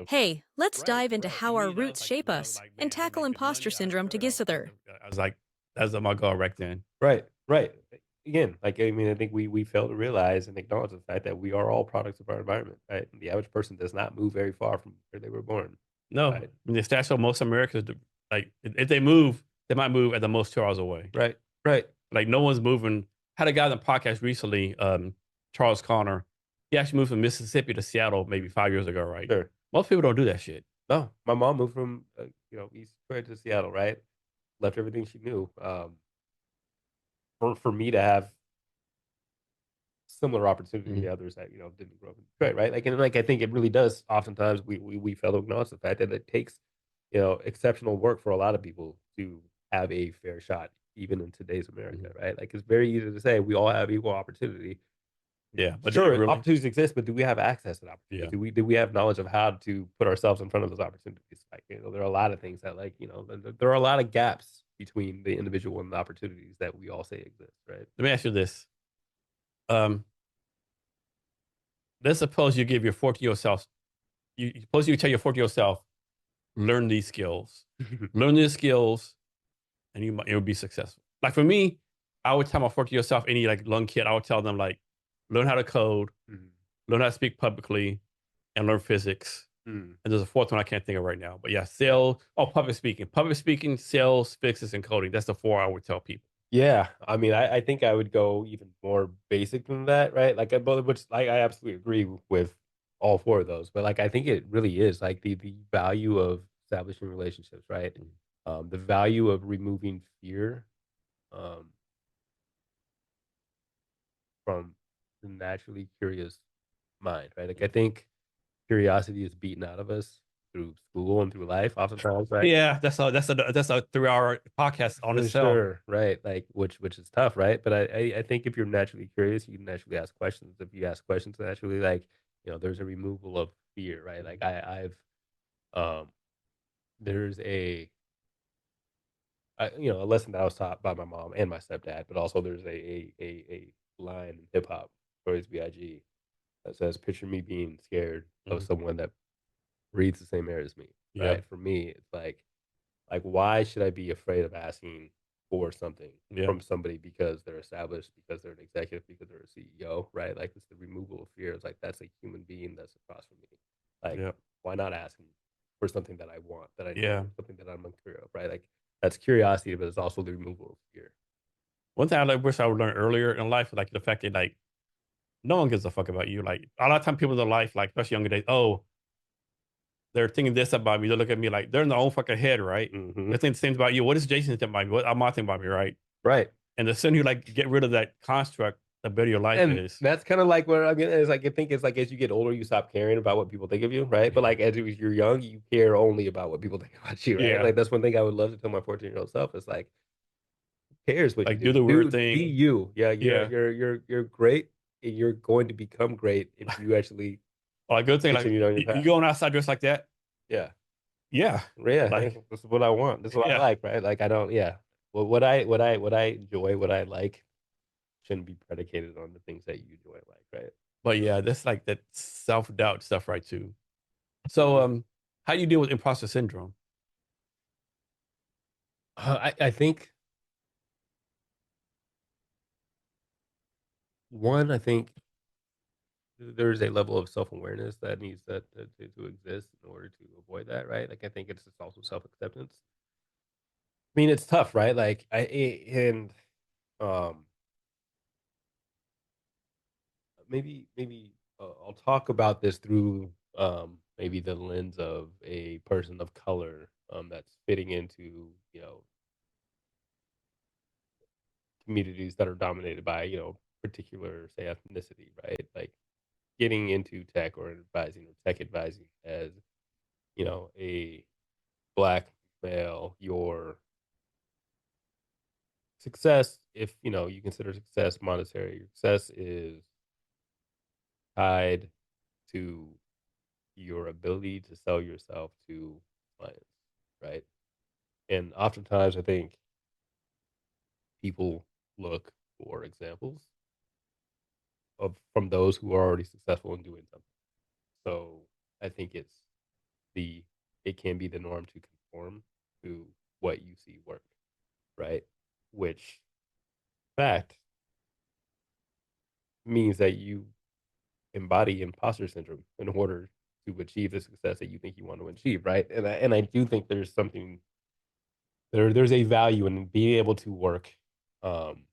Hey, let's Right, dive into right. For how our me, that was roots like shape when I was us like, and man, I didn't tackle make good imposter money. I syndrome swear, together. I was like, that's my goal right then. Right, right. Again, like, I mean, I think we fail to realize and acknowledge the fact that we are all products of our environment, right? The average person does not move very far from where they were born, No, I right? mean, the stats show most Americans, like, if they move, they might move at the most 2 hours away. Right, right. Like, no one's moving. Had a guy on the podcast recently, Charles Connor. He actually moved from Mississippi to Seattle maybe 5 years ago, right? Sure. Most people don't do that shit. No, my mom moved from, East Detroit to Seattle, right? Left everything she knew, for me to have similar opportunity Mhm. to others that, didn't grow up in Detroit, right? Like, and like, I think it really does oftentimes we fail to acknowledge the fact that it takes, exceptional work for a lot of people to have a fair shot, even in today's America, Mhm. right? Like, it's very easy to say we all have equal opportunity. Yeah, but do you Sure, really? opportunities exist, but do we have access to the opportunities? Yeah. Do we have knowledge of how to put ourselves in front of those opportunities? Like, there are a lot of things that, like, there are a lot of gaps between the individual and the opportunities that we all say exist, right? Let me ask you this. Um, let's suppose you give your 14-year-old self, suppose you tell your 14-year-old self, learn these skills. Learn these skills and you'll be successful. Like for me, I would tell my 14-year-old self, any like young kid, I would tell them like, learn how to code, Mhm. learn how to speak publicly, and learn physics. Mm. And there's a fourth one I can't think of right now. But yeah, Yeah. sales, public speaking, sales, physics, and coding. That's the four I would tell people. Yeah, I mean, I think I would go even more basic than that, right? Like, but which, like, I absolutely agree with all four of those. But, like, I think it really is like the value of establishing relationships, right? Mm. The value of removing fear, um, from the naturally curious mind, right? Like, I think curiosity is beaten out of us through school and through life, oftentimes, right? Yeah, that's a 3 hour podcast on For itself. sure, right, like, which is tough, right? But I think if you're naturally curious, you can naturally ask questions. If you ask questions naturally, like, there's a removal of fear, right? Like, um there's a lesson that I was taught by my mom and my stepdad, but also there's a line in hip hop, Notorious B.I.G. that says, "Picture me being scared of Mhm. someone that breathes the same air as me," Yeah, right? For me, it's like, why should I be afraid of asking for something yeah, from somebody because they're established, because they're an executive, because they're a CEO, right? Like, it's the removal of fear. It's like, that's a human being that's across from me. Like, yeah, why not ask them for something that I want, that I yeah. need, something that I'm unclear of, right? Like, that's curiosity, but it's also the removal of fear. One thing I like wish I would learn earlier in life, like the fact that like no one gives a fuck about you. Like a lot of time people in their life, like especially younger days, oh, they're thinking this about me. They look at me like they're in their own fucking head, right? Hmm. They think the same about you. What is Jason thinking about me? What am I thinking about me, right? Right. And the sooner you like get rid of that construct, the better your life And is. that's kinda like where I mean, it's like I think it's like as you get older, you stop caring about what people think of you, right? But, like, as you're young, you care only about what people think about you, right? Yeah, Like, that's one thing I would love to tell my 14-year-old self is like, "Who cares what you like do do? the weird Dude, be thing. you. Yeah, Yeah, you're great, and you're going to become great if you actually or a good thing like continue down your you path." going outside dressed like that. Yeah. Yeah, Yeah, like this is what I want. This is what I yeah, like, right? Like, I don't yeah. Well, what I enjoy, what I like shouldn't be predicated on the things that you enjoy and like, right? but yeah, that's like that self doubt stuff, right? Too. So, Mhm. how do you deal with imposter syndrome? I think I think there's a level of self-awareness that needs to exist in order to avoid that, right? Like, I think it's just also self-acceptance. I mean, it's tough, right? Like, and, um, maybe I'll talk about this through, maybe the lens of a person of color, that's fitting into, communities that are dominated by, particular, say, ethnicity, right? Like, getting into tech or advising or tech advising as, a black male, your success, if you consider success monetary, your success is tied to your ability to sell yourself to clients, right? And oftentimes, I think people look for examples of from those who are already successful in doing something. So I think it's the it can be the norm to conform to what you see work, right? Which fact means that you embody imposter syndrome in order to achieve the success that you think you want to achieve, right? And I do think there's something there's a value in being able to work um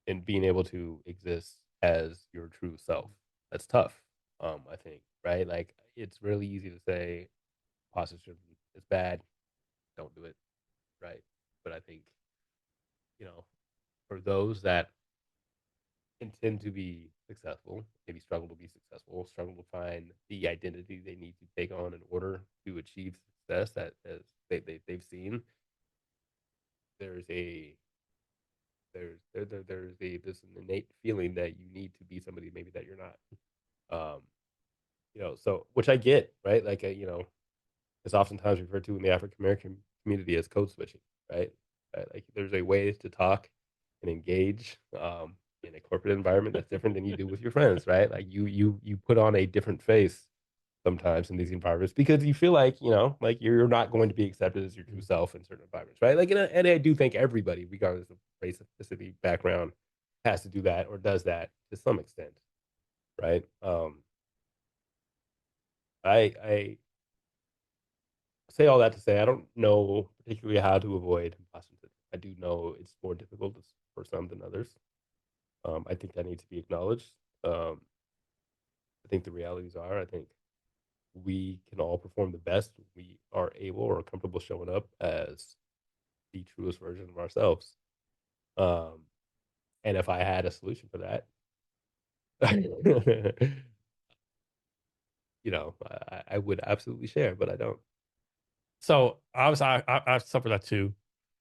and being able to exist as your true self. That's tough. I think, right? Like it's really easy to say imposter syndrome is bad, don't do it, right? But I think, you know, for those that intend to be successful, maybe struggle to be successful, struggle to find the identity they need to take on in order to achieve success that as they've seen, there's a there's a this innate feeling that you need to be somebody maybe that you're not. Um, so which I get, right? Like it's oftentimes referred to in the African American community as code switching, right? Like there's a way to talk and engage in a corporate environment that's different than you do with your friends, right? Like you put on a different face sometimes in these environments because you feel like like you're not going to be accepted as your true self in certain environments, right? Like, and I do think everybody, regardless of race, ethnicity, background, has to do that or does that to some extent, right? I say all that to say I don't know particularly how to avoid imposter syndrome. I do know it's more difficult for some than others. I think that needs to be acknowledged. Um, I think the realities are, I think we can all perform the best we are able or comfortable showing up as the truest version of ourselves. Um, and if I had a solution for that, I would absolutely share, but I don't. So obviously, I suffer that too,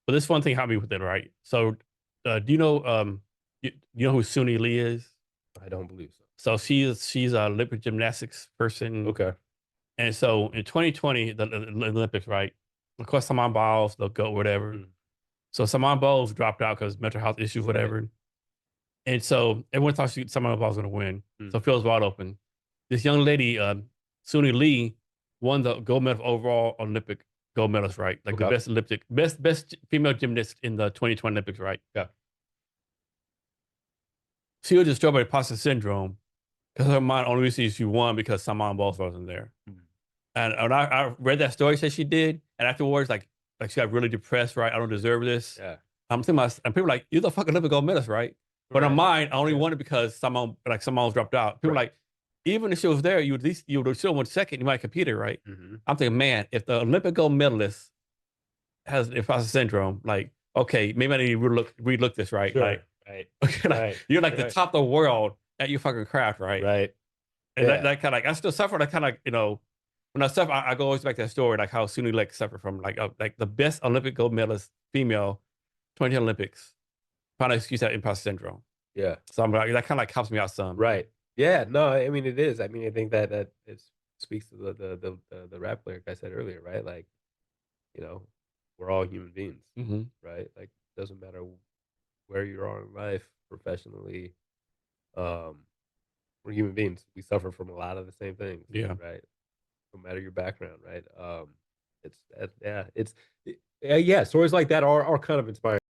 but this one thing helped me with it, right? So, do you know you know who Suni Lee is? I don't believe so. So she's a Olympic gymnastics person, Okay. and so in 2020 the Olympics, right? Of course, Simone Biles, the GOAT, whatever. Mm, So Simone Biles dropped out because mental health issues, right. whatever. And so everyone thought Simone Biles was going to win. So Mm, it feels wide open. This young lady, Suni Lee, won the gold medal overall Olympic gold medalist, right? Like the okay. best female gymnast in the 2020 Olympics, right? Yeah. She was destroyed by imposter syndrome because her mind only reason she won because Simone Biles wasn't there. Mm, And I read that story, said she did, and afterwards, like she got really depressed, right? I don't deserve this. yeah. I'm thinking about, and people are like, you're the fucking Olympic gold medalist, right? But in Right. mine, I only Yeah. won it because someone was dropped out. People are Right. like, even if she was there, you at least you would still won second. You might compete it, right? Hmm. I'm thinking, man, if the Olympic gold medalist has imposter syndrome, like, okay, maybe I need to relook this, right? Sure. Like, Right. okay, like, Right. you're like the Right. top of the world at your fucking craft, right? Right. And Yeah. that kind of like I still suffer. That kind of when I suffer, I go always back to that story, like how Suni Lake suffered from like the best Olympic gold medalist female 20 Olympics. Find an excuse that imposter syndrome. Yeah. So I'm like that kind of like helps me out some. Right. Yeah. No, I mean it is. I mean, I think that it speaks to the rap lyric I said earlier, right? Like, you know, we're all human beings, Hmm. right? Like doesn't matter where you are in life, professionally, um, we're human beings. We suffer from a lot of the same things, Yeah. right? No matter your background, right? It's yeah, it's yeah, stories like that are kind of inspiring.